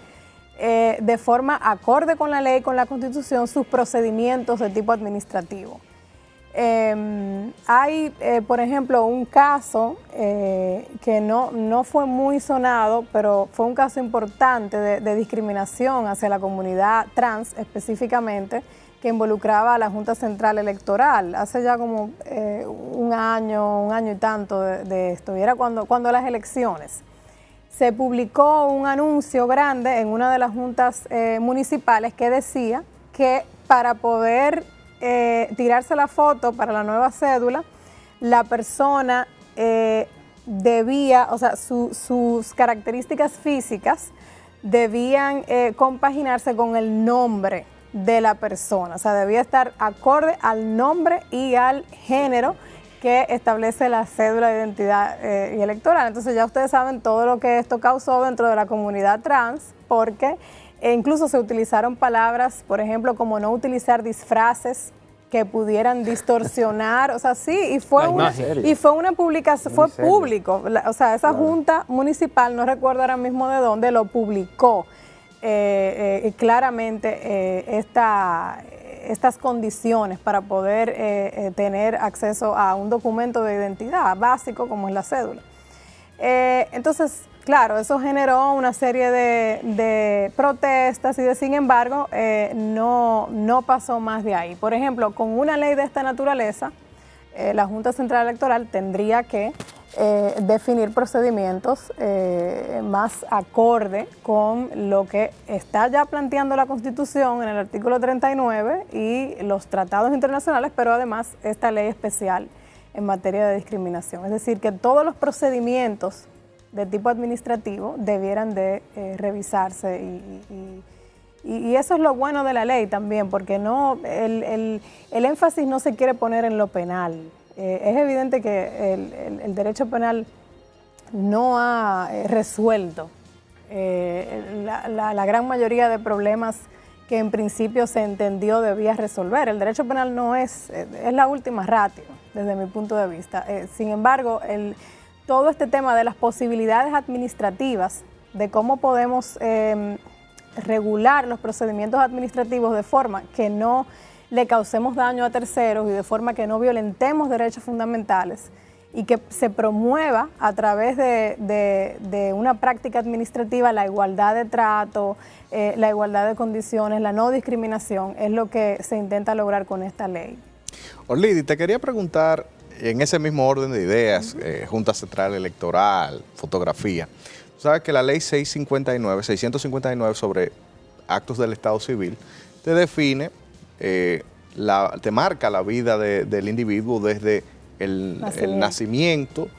de forma acorde con la ley, con la Constitución, sus procedimientos de tipo administrativo. Hay, por ejemplo, un caso que no fue muy sonado, pero fue un caso importante de discriminación hacia la comunidad trans específicamente, que involucraba a la Junta Central Electoral, hace ya como un año y tanto de esto, y era cuando las elecciones. Se publicó un anuncio grande en una de las juntas municipales que decía que para poder tirarse la foto para la nueva cédula, la persona debía, o sea, sus características físicas debían compaginarse con el nombre de la persona, o sea, debía estar acorde al nombre y al género que establece la cédula de identidad y electoral. Entonces ya ustedes saben todo lo que esto causó dentro de la comunidad trans, porque incluso se utilizaron palabras, por ejemplo, como no utilizar disfraces que pudieran distorsionar, o sea, sí, y fue una publicación, fue público, o sea, esa junta municipal, no recuerdo ahora mismo de dónde, lo publicó claramente estas condiciones para poder tener acceso a un documento de identidad básico como es la cédula. Entonces, claro, eso generó una serie de protestas y sin embargo no pasó más de ahí. Por ejemplo, con una ley de esta naturaleza, la Junta Central Electoral tendría que definir procedimientos más acorde con lo que está ya planteando la Constitución en el artículo 39 y los tratados internacionales, pero además esta ley especial en materia de discriminación. Es decir, que todos los procedimientos de tipo administrativo debieran de revisarse y eso es lo bueno de la ley también, porque no el énfasis no se quiere poner en lo penal. Es evidente que el derecho penal no ha resuelto la gran mayoría de problemas que en principio se entendió debía resolver. El derecho penal no es la última ratio desde mi punto de vista. Sin embargo, todo este tema de las posibilidades administrativas, de cómo podemos regular los procedimientos administrativos de forma que no le causemos daño a terceros y de forma que no violentemos derechos fundamentales y que se promueva a través de una práctica administrativa la igualdad de trato, la igualdad de condiciones, la no discriminación, es lo que se intenta lograr con esta ley. Orlidi, te quería preguntar, en ese mismo orden de ideas, Junta Central Electoral, fotografía, tú sabes que la ley 659 sobre actos del Estado Civil te define, te marca la vida del individuo desde el nacimiento,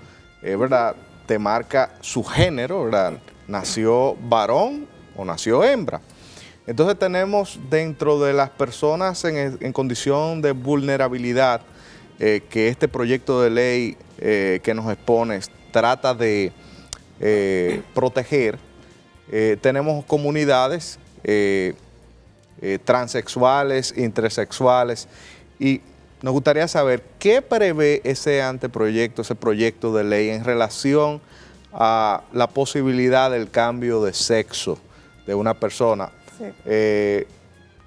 ¿verdad? Te marca su género, ¿verdad? Nació varón o nació hembra. Entonces tenemos dentro de las personas en condición de vulnerabilidad que este proyecto de ley que nos expones trata de proteger, tenemos comunidades transexuales, intersexuales, y nos gustaría saber qué prevé ese anteproyecto, ese proyecto de ley en relación a la posibilidad del cambio de sexo de una persona. Sí.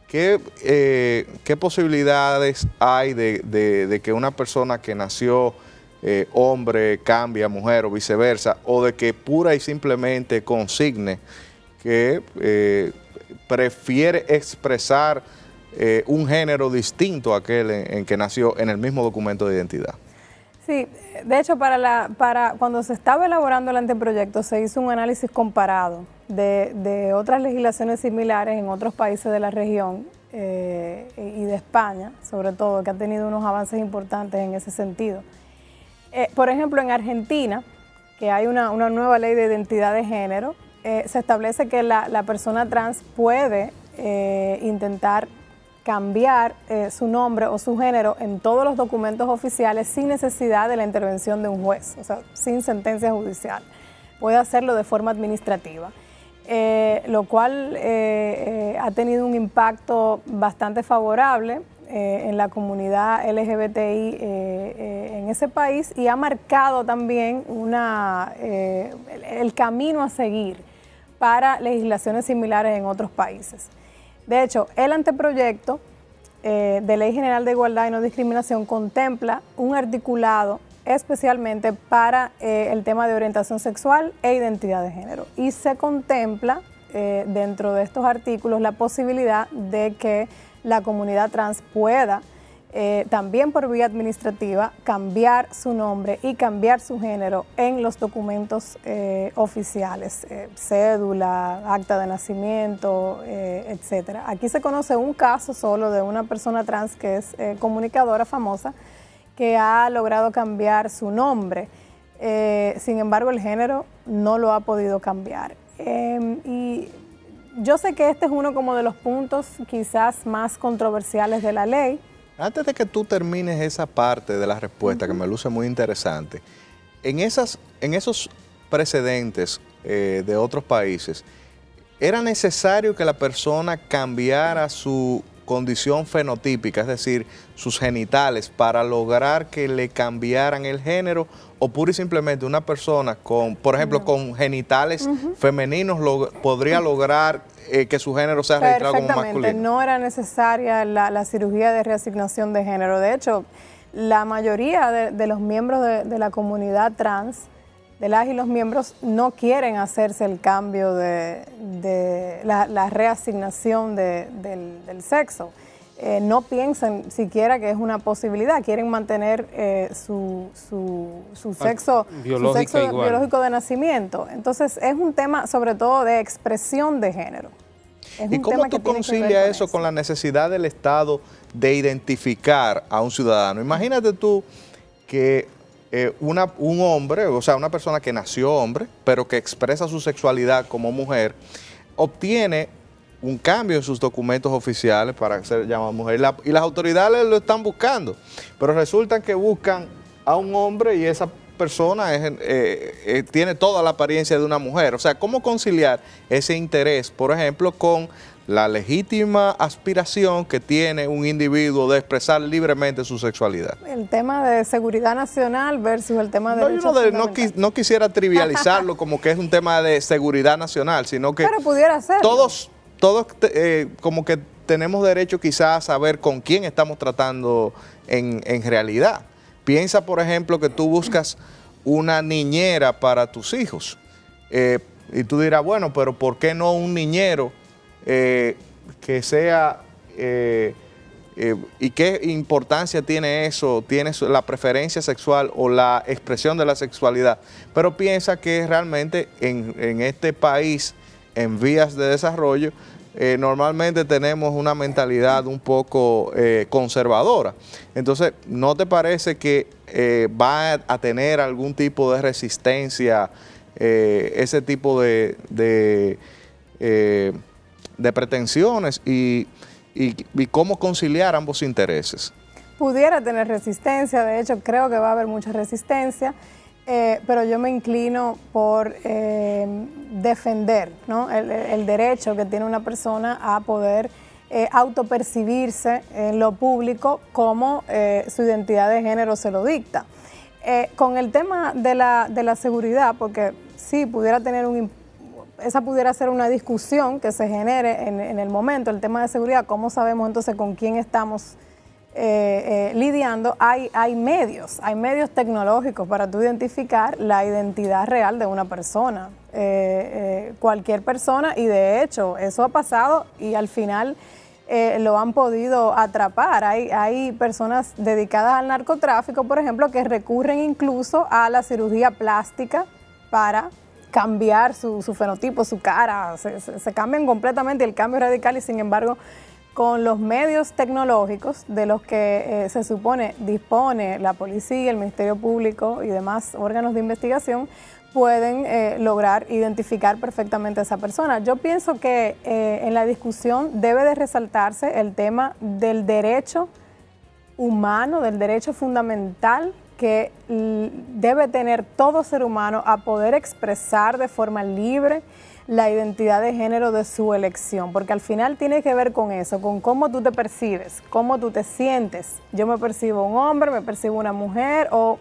¿Qué posibilidades hay de que una persona que nació hombre cambie a mujer o viceversa, o de que pura y simplemente consigne que prefiere expresar un género distinto a aquel en que nació en el mismo documento de identidad? Sí, de hecho cuando se estaba elaborando el anteproyecto se hizo un análisis comparado de otras legislaciones similares en otros países de la región y de España, sobre todo, que ha tenido unos avances importantes en ese sentido. Por ejemplo, en Argentina, que hay una nueva ley de identidad de género, se establece que la persona trans puede intentar cambiar su nombre o su género en todos los documentos oficiales sin necesidad de la intervención de un juez, o sea, sin sentencia judicial. Puede hacerlo de forma administrativa, lo cual ha tenido un impacto bastante favorable en la comunidad LGBTI en ese país y ha marcado también el camino a seguir para legislaciones similares en otros países. De hecho, el anteproyecto de Ley General de Igualdad y No Discriminación contempla un articulado especialmente para el tema de orientación sexual e identidad de género. Y se contempla dentro de estos artículos la posibilidad de que la comunidad trans pueda también por vía administrativa cambiar su nombre y cambiar su género en los documentos oficiales, cédula, acta de nacimiento, etcétera. Aquí se conoce un caso solo de una persona trans que es comunicadora famosa que ha logrado cambiar su nombre. Sin embargo, el género no lo ha podido cambiar. Y yo sé que este es uno como de los puntos quizás más controversiales de la ley. Antes de que tú termines esa parte de la respuesta, que me luce muy interesante, en esos precedentes de otros países, ¿era necesario que la persona cambiara su condición fenotípica, es decir, sus genitales, para lograr que le cambiaran el género, o pura y simplemente una persona con, por ejemplo, con genitales femeninos podría lograr que su género sea registrado como masculino? No era necesaria la cirugía de reasignación de género. De hecho, la mayoría de los miembros de la comunidad trans, de las y los miembros, no quieren hacerse el cambio de la reasignación del sexo. No piensan siquiera que es una posibilidad, quieren mantener su sexo biológico de nacimiento. Entonces es un tema sobre todo de expresión de género. ¿Y cómo tú concilias eso con la necesidad del Estado de identificar a un ciudadano? Imagínate tú que un hombre, o sea, una persona que nació hombre, pero que expresa su sexualidad como mujer, obtiene un cambio en sus documentos oficiales para ser llamada mujer, y las autoridades lo están buscando, pero resulta que buscan a un hombre y esa persona tiene toda la apariencia de una mujer. O sea, ¿cómo conciliar ese interés, por ejemplo, con la legítima aspiración que tiene un individuo de expresar libremente su sexualidad? El tema de seguridad nacional versus el tema de derechos fundamentales. No quisiera trivializarlo como que es un tema de seguridad nacional, sino que pero pudiera ser. Todos como que tenemos derecho quizás a saber con quién estamos tratando en realidad. Piensa, por ejemplo, que tú buscas una niñera para tus hijos y tú dirás, bueno, pero ¿por qué no un niñero que sea, y qué importancia tiene eso, tiene la preferencia sexual o la expresión de la sexualidad? Pero piensa que realmente en este país, en vías de desarrollo, normalmente tenemos una mentalidad un poco conservadora. Entonces, ¿no te parece que va a tener algún tipo de resistencia ese tipo de pretensiones y cómo conciliar ambos intereses? Pudiera tener resistencia, de hecho creo que va a haber mucha resistencia, pero yo me inclino por defender, ¿no?, el derecho que tiene una persona a poder autopercibirse en lo público como su identidad de género se lo dicta. Con el tema de la seguridad, porque sí, esa pudiera ser una discusión que se genere en el momento, el tema de seguridad, ¿cómo sabemos entonces con quién estamos lidiando? Hay medios tecnológicos para tú identificar la identidad real de una persona, cualquier persona, y de hecho eso ha pasado y al final lo han podido atrapar. Hay personas dedicadas al narcotráfico, por ejemplo, que recurren incluso a la cirugía plástica para cambiar su fenotipo, su cara, se cambian completamente, el cambio es radical, y sin embargo con los medios tecnológicos de los que se supone dispone la policía, el Ministerio Público y demás órganos de investigación, pueden lograr identificar perfectamente a esa persona. Yo pienso que en la discusión debe de resaltarse el tema del derecho humano, del derecho fundamental que debe tener todo ser humano a poder expresar de forma libre la identidad de género de su elección, porque al final tiene que ver con eso, con cómo tú te percibes, cómo tú te sientes. Yo me percibo un hombre, me percibo una mujer, o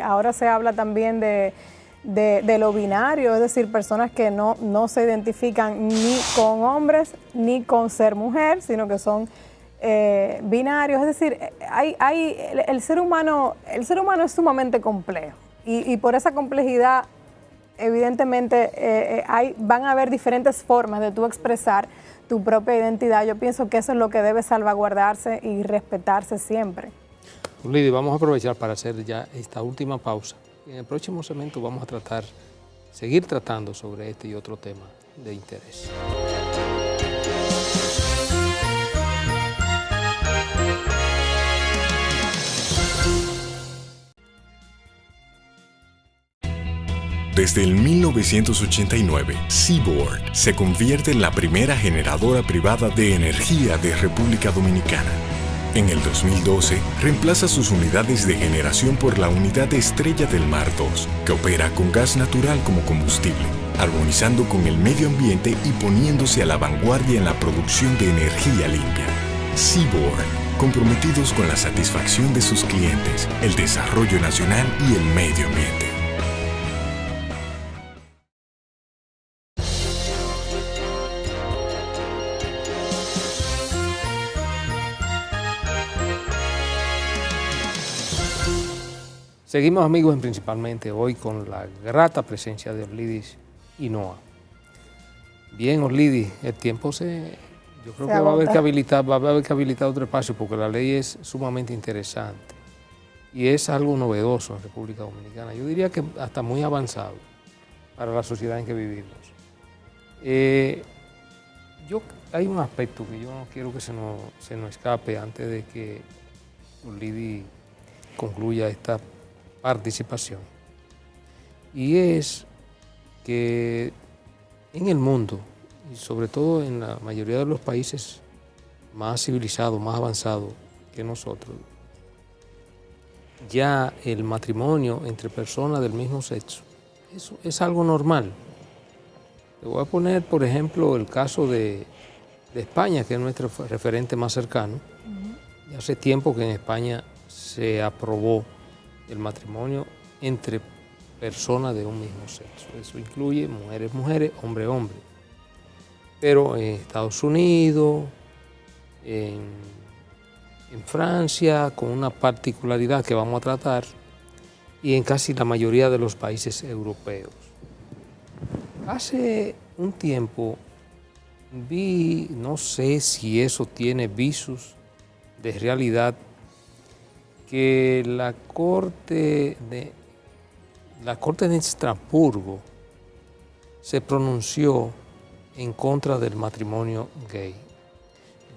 ahora se habla también de lo binario, es decir, personas que no se identifican ni con hombres ni con ser mujer, sino que son binarios, es decir, el ser humano es sumamente complejo y por esa complejidad evidentemente van a haber diferentes formas de tú expresar tu propia identidad. Yo pienso que eso es lo que debe salvaguardarse y respetarse siempre. Lidy, vamos a aprovechar para hacer ya esta última pausa. En el próximo segmento vamos a seguir tratando sobre este y otro tema de interés. Desde el 1989, Seaboard se convierte en la primera generadora privada de energía de República Dominicana. En el 2012, reemplaza sus unidades de generación por la unidad Estrella del Mar 2, que opera con gas natural como combustible, armonizando con el medio ambiente y poniéndose a la vanguardia en la producción de energía limpia. Seaboard, comprometidos con la satisfacción de sus clientes, el desarrollo nacional y el medio ambiente. Seguimos, amigos, principalmente hoy con la grata presencia de Orlidis Hinoa. Bien, Orlidis, el tiempo yo creo que va a haber que habilitar otro espacio porque la ley es sumamente interesante y es algo novedoso en República Dominicana. Yo diría que hasta muy avanzado para la sociedad en que vivimos. Hay un aspecto que yo no quiero que se nos escape antes de que Orlidis concluya esta participación, y es que en el mundo, y sobre todo en la mayoría de los países más civilizados, más avanzados que nosotros, ya el matrimonio entre personas del mismo sexo eso es algo normal. Le voy a poner, por ejemplo, el caso de España, que es nuestro referente más cercano. Y hace tiempo que en España se aprobó el matrimonio entre personas de un mismo sexo. Eso incluye mujeres, mujeres, hombre, hombre. Pero en Estados Unidos, en Francia, con una particularidad que vamos a tratar, y en casi la mayoría de los países europeos. Hace un tiempo vi, no sé si eso tiene visos de realidad, que la Corte de Estrasburgo se pronunció en contra del matrimonio gay.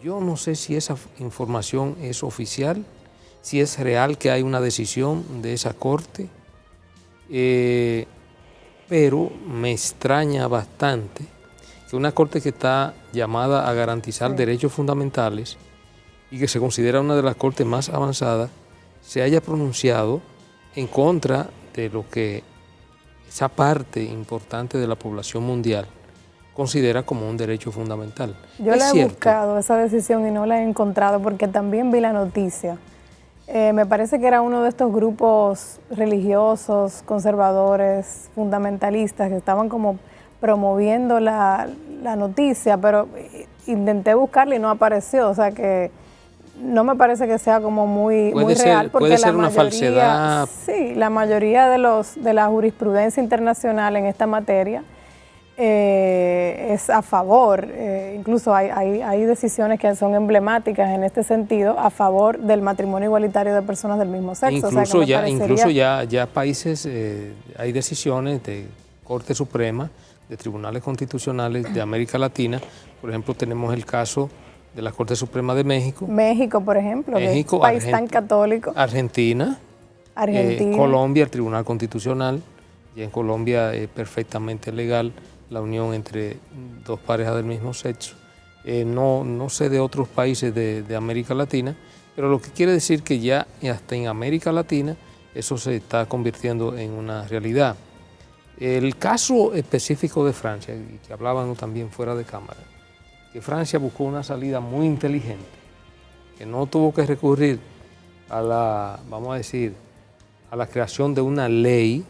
Yo no sé si esa información es oficial, si es real que hay una decisión de esa Corte, pero me extraña bastante que una Corte que está llamada a garantizar derechos fundamentales y que se considera una de las Cortes más avanzadas, se haya pronunciado en contra de lo que esa parte importante de la población mundial considera como un derecho fundamental. Yo la he buscado esa decisión y no la he encontrado porque también vi la noticia. Me parece que era uno de estos grupos religiosos, conservadores, fundamentalistas que estaban como promoviendo la noticia, pero intenté buscarla y no apareció, o sea que no me parece que sea como muy real, porque puede ser una falsedad. Sí, la mayoría de la jurisprudencia internacional en esta materia es a favor, incluso hay decisiones que son emblemáticas en este sentido a favor del matrimonio igualitario de personas del mismo sexo. Incluso ya países, hay decisiones de Corte Suprema, de tribunales constitucionales de América Latina. Por ejemplo, tenemos el caso de la Corte Suprema de México. México, por ejemplo, un país tan católico. Argentina. Colombia, el Tribunal Constitucional. Y en Colombia es perfectamente legal la unión entre dos parejas del mismo sexo. No sé de otros países de América Latina, pero lo que quiere decir que ya hasta en América Latina eso se está convirtiendo en una realidad. El caso específico de Francia, y que hablábamos también fuera de cámara, que Francia buscó una salida muy inteligente, que no tuvo que recurrir a la creación de una ley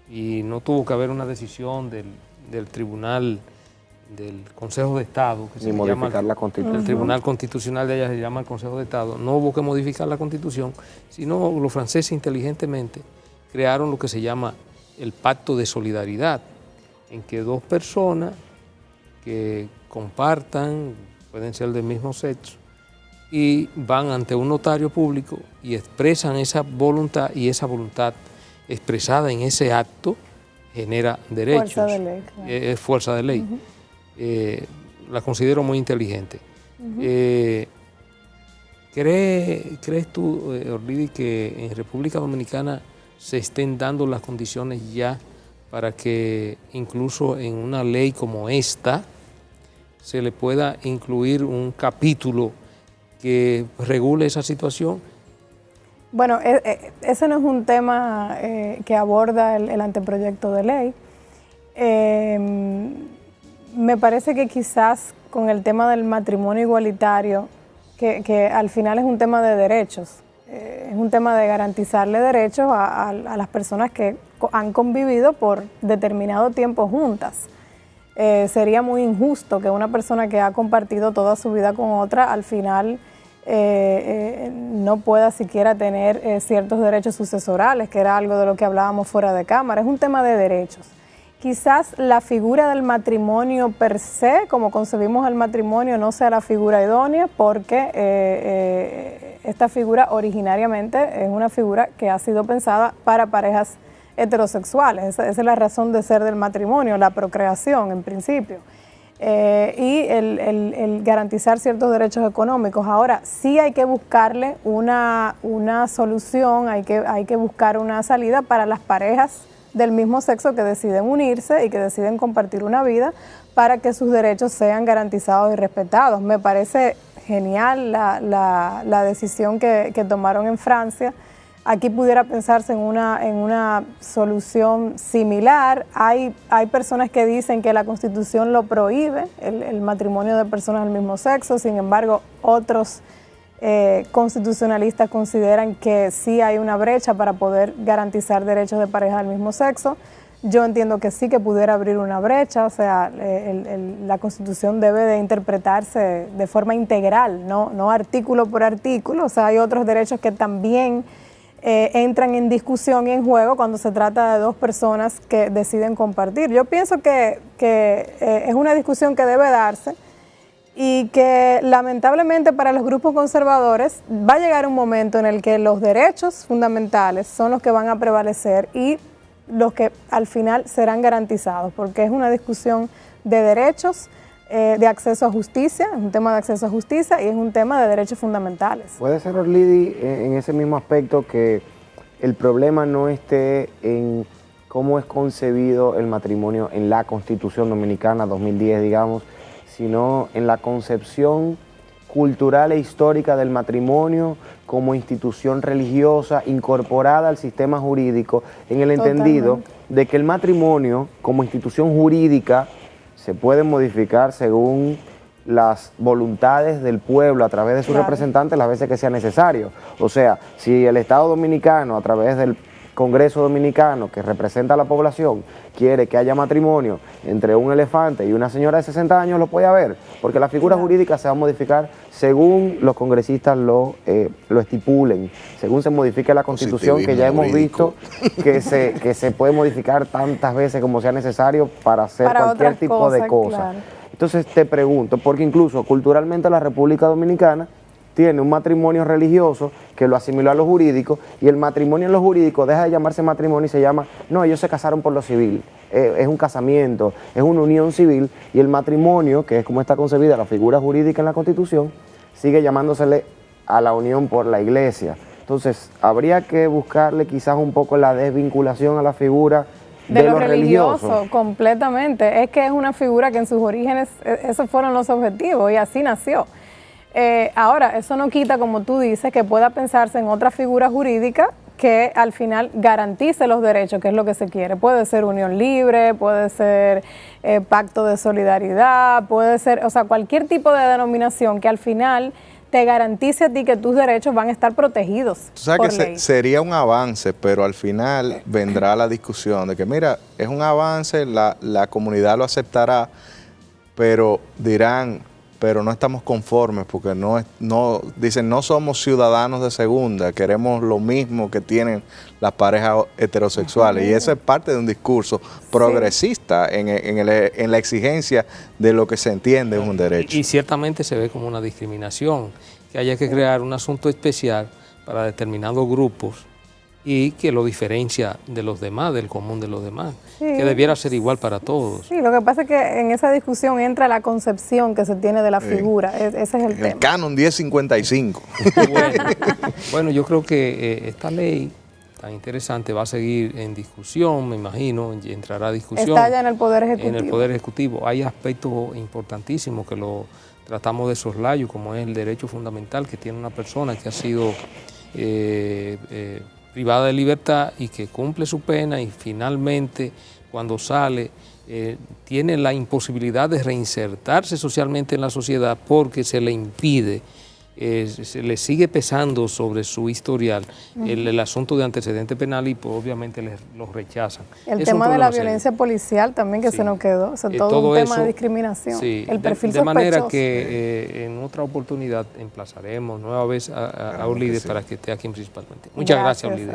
y no tuvo que haber una decisión del Tribunal del Consejo de Estado, que Ni modificar llama, la Constitución. el Tribunal Constitucional de allá se llama el Consejo de Estado, no hubo que modificar la Constitución, sino los franceses inteligentemente crearon lo que se llama el Pacto de Solidaridad, en que dos personas que compartan, pueden ser del mismo sexo, y van ante un notario público y expresan esa voluntad, y esa voluntad expresada en ese acto genera derechos. Fuerza de ley. Claro. Es fuerza de ley. La considero muy inteligente. ¿Crees tú, Orlidi, que en República Dominicana se estén dando las condiciones ya para que incluso en una ley como esta se le pueda incluir un capítulo que regule esa situación? Bueno, ese no es un tema que aborda el anteproyecto de ley. Me parece que quizás con el tema del matrimonio igualitario, que al final es un tema de derechos, es un tema de garantizarle derechos a las personas que han convivido por determinado tiempo juntas. Sería muy injusto que una persona que ha compartido toda su vida con otra al final no pueda siquiera tener ciertos derechos sucesorales, que era algo de lo que hablábamos fuera de cámara. Es un tema de derechos. Quizás la figura del matrimonio per se, como concebimos el matrimonio, no sea la figura idónea, porque esta figura originariamente es una figura que ha sido pensada para parejas heterosexuales. Esa es la razón de ser del matrimonio, la procreación en principio. Y el garantizar ciertos derechos económicos. Ahora, sí hay que buscarle una solución, hay que buscar una salida para las parejas del mismo sexo que deciden unirse y que deciden compartir una vida para que sus derechos sean garantizados y respetados. Me parece genial la decisión que tomaron en Francia. Aquí pudiera pensarse en una solución similar. Hay personas que dicen que la Constitución lo prohíbe, el matrimonio de personas del mismo sexo. Sin embargo, otros constitucionalistas consideran que sí hay una brecha para poder garantizar derechos de pareja del mismo sexo. Yo entiendo que sí, que pudiera abrir una brecha. O sea, la Constitución debe de interpretarse de forma integral, no artículo por artículo. O sea, hay otros derechos que también entran en discusión y en juego cuando se trata de dos personas que deciden compartir. Yo pienso que es una discusión que debe darse y que lamentablemente para los grupos conservadores va a llegar un momento en el que los derechos fundamentales son los que van a prevalecer y los que al final serán garantizados, porque es una discusión de derechos, de acceso a justicia, es un tema de acceso a justicia y es un tema de derechos fundamentales. Puede ser, Orlidi, en ese mismo aspecto, que el problema no esté en cómo es concebido el matrimonio en la Constitución Dominicana 2010, digamos, sino en la concepción cultural e histórica del matrimonio como institución religiosa incorporada al sistema jurídico, en el entendido de que el matrimonio como institución jurídica se puede modificar según las voluntades del pueblo a través de sus representantes las veces que sea necesario. O sea, si el Estado Dominicano a través del Congreso Dominicano, que representa a la población, quiere que haya matrimonio entre un elefante y una señora de 60 años, lo puede haber, porque la figura jurídica se va a modificar según los congresistas lo estipulen, según se modifique la Constitución, que ya hemos visto que se puede modificar tantas veces como sea necesario para hacer cualquier tipo de cosa. Claro. Entonces te pregunto, porque incluso culturalmente la República Dominicana tiene un matrimonio religioso que lo asimiló a lo jurídico, y el matrimonio en lo jurídico deja de llamarse matrimonio y se llama, no, ellos se casaron por lo civil, es un casamiento, es una unión civil, y el matrimonio, que es como está concebida la figura jurídica en la Constitución, sigue llamándosele a la unión por la iglesia. Entonces, habría que buscarle quizás un poco la desvinculación a la figura de lo religioso. Completamente. Es que es una figura que en sus orígenes, esos fueron los objetivos y así nació. Ahora, eso no quita, como tú dices, que pueda pensarse en otra figura jurídica que al final garantice los derechos, que es lo que se quiere. Puede ser unión libre, puede ser pacto de solidaridad, puede ser, o sea, cualquier tipo de denominación que al final te garantice a ti que tus derechos van a estar protegidos. Tú sabes que sería un avance, pero al final vendrá la discusión de que, mira, es un avance, la comunidad lo aceptará, pero dirán, pero no estamos conformes porque dicen, no somos ciudadanos de segunda, queremos lo mismo que tienen las parejas heterosexuales. Y eso es parte de un discurso progresista en la exigencia de lo que se entiende es un derecho. Y ciertamente se ve como una discriminación, que haya que crear un asunto especial para determinados grupos y que lo diferencia de los demás, del común de los demás, que debiera ser igual para todos. Sí, lo que pasa es que en esa discusión entra la concepción que se tiene de la figura, ese es el tema. El canon 1055. Bueno, yo creo que esta ley tan interesante va a seguir en discusión, me imagino, entrará a discusión. Está ya en el Poder Ejecutivo. En el Poder Ejecutivo. Hay aspectos importantísimos que lo tratamos de soslayo, como es el derecho fundamental que tiene una persona que ha sido privada de libertad y que cumple su pena y finalmente cuando sale tiene la imposibilidad de reinsertarse socialmente en la sociedad porque se le impide, se le sigue pesando sobre su historial el asunto de antecedente penal y pues, obviamente lo rechazan. El tema de la violencia policial también que se nos quedó, o sea, todo un tema de discriminación, el perfil de manera que en otra oportunidad emplazaremos nueva vez a Eurlide para que esté aquí principalmente. Muchas gracias Eurlide.